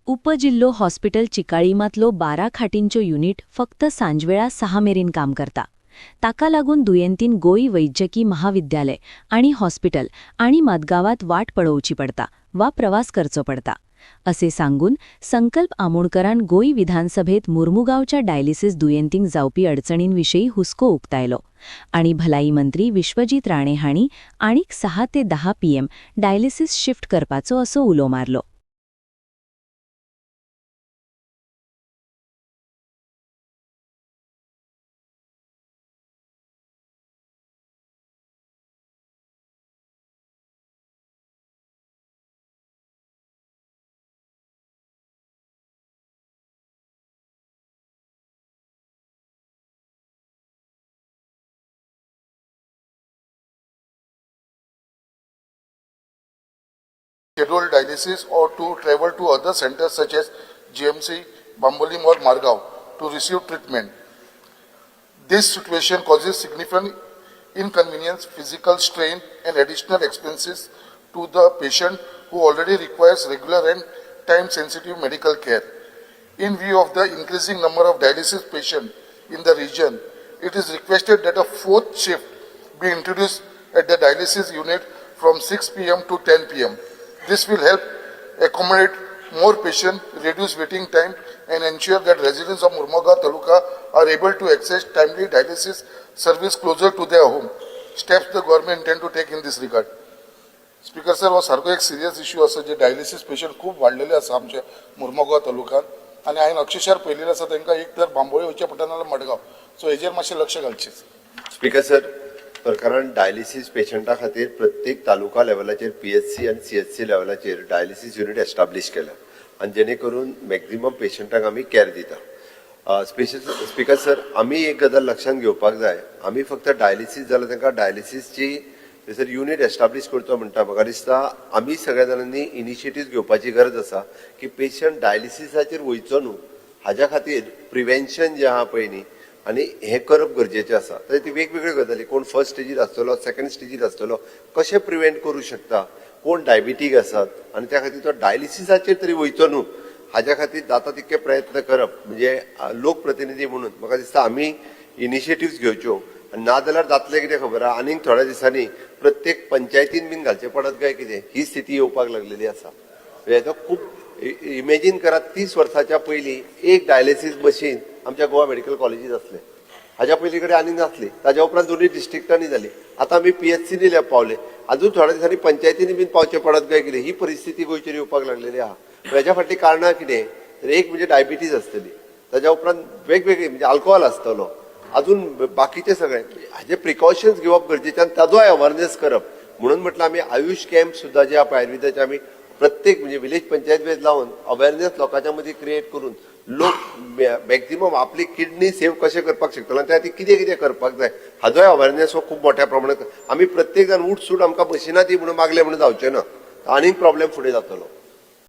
उपजिल्लो hospital चिकाळीमातलो 12 खाटींचो unit फक्त सांजवेळा 6 मेरेन काम करता. ताका लागून दुयेंतीन गोंय वैजकी महाविद्यालय आणि हॉस्पिटल आणि मडगांवात वाट पळोवची पडता वा प्रवास करचो पडता असे सांगून संकल्प आमोणकरान गोंय विधानसभेत मुर्मुगांवच्या डायलिसीस दुयेंतींक जावपी अडचणींविशयी हुस्को उक्तायलो आणि भलाई मंत्री विश्वजीत राणे हांणी आनीक 6 ते 10 PM डायलिसीस शिफ्ट करपाचो असो उलो मारलो. Scheduled dialysis or to travel to other centers such as GMC, Bambolim or Margao to receive treatment. This situation causes significant inconvenience, physical strain and additional expenses to the patient who already requires regular and time-sensitive medical care. In view of the increasing number of dialysis patients in the region, it is requested that a fourth shift be introduced at the dialysis unit from 6 PM to 10 PM. This will help accommodate more patients, reduce waiting time, and ensure that residents of Murmugaon Taluka are able to access timely dialysis service closer to their home. Steps the government intend to take in this regard. Speaker sir, हो सारको एक serious issue आसा जे dialysis patient खूब वाडलेले आसा आमच्या मुर्मुगांव तालुक्यात आणि हांवें अक्षरशः पळयलेले आसा तांकां एक तर बांबोळी वयचें पडटा नाल्यार मडगांव. सो हेजेर मातशें लक्ष घालचें. स्पीकर सर, सरकारान डायलिसीस पेशंटा खातीर प्रत्येक तालुका लेवलाचेर PHC आणि CHC लेवलाचेर डायलिसीस युनिट एस्टाब्लिश केला आणि जेणे करून मॅक्झिमम पेशंटांक आमी केअर दिता. स्पीकर सर, आमी एक गजाल लक्षात घेवपाक जाय. आमी फक्त डायलिसीस जाल्यार तांकां डायलिसीसची थंयसर युनिट एस्टाब्लिश करचो म्हणटा. म्हाका दिसता आमी सगळ्या जाणांनी इनिशिएटीव्ह घेवपाची गरज आसा की पेशंट डायलिसीसाचेर वयचो न्हू, हाज्या खातीर प्रिव्हेन्शन जे आहा पळय न्ही आणि हे करप गरजेचें आसा. तर ती वेगवेगळ्यो गजाली, कोण फर्स्ट स्टेजीर आसतलो, सेकंड स्टेजीर आसतलो, कशें प्रिव्हेंट करूं शकता, कोण डायबिटीक आसात आणि त्या खातीर तो डायलिसीसाचेर तरी वयचो न्हू, हाज्या खातीर जाता तितके प्रयत्न करप. म्हणजे लोकप्रतिनिधी म्हणून म्हाका दिसता आमी इनिशिएटिव्स घेवच्यो. नाजाल्यार जातलें कितें खबर आहा, आनीक थोड्या दिसांनी प्रत्येक पंचायतीन बीन घालचें पडत काय कितें, ही स्थिती येवपाक लागलेली आसा. हेजो खूब इमेजीन करात, 30 वर्साच्या पयलीं एक डायलिसीस मशीन आमच्या गोवा मेडिकल कॉलेजीत असले, हाज्या पयलीं कडेन आनी नासली. ताज्या उपरांत दोनूय डिस्ट्रिक्टांनी जाली. आतां आमी PHCनी पावले, अजून थोड्या दिसांनी पंचायतींनी बीन पावचें पडत काय कितें, ही परिस्थिती गोंयचेर येवपाक लागलेली आहा. हेज्या फाटलीं कारणां कितें, तर एक म्हणजे डायबिटीज आसतली, ताज्या उपरांत वेगवेगळी म्हणजे अल्कोहॉल आसतलो, अजून बाकीचे सगळे हाजे प्रिकॉशन्स घेवप गरजेचें आणि ताजोय अवेअरनेस करप. म्हणून म्हटलं आमी आयुष कॅम्प सुद्धा जे आयुर्वेदाचे आमी प्रत्येक म्हणजे विलेज पंचायत वेज लावून अवेअरनेस लोकांच्या मदीं क्रिएट करून लोक मॅक्झिमम आपली किडनी सेव्ह कशें करपाक शकतलो आनी त्या खातीर कितें कितें करपाक जाय हाजोय अवेअरनेस हो खूब मोठ्या प्रमाणात. आमी प्रत्येक जाण उठ सूट आमकां मशिनां दी म्हणून मागले म्हणून जावचें ना, आनीक प्रॉब्लेम फुडें जातलो.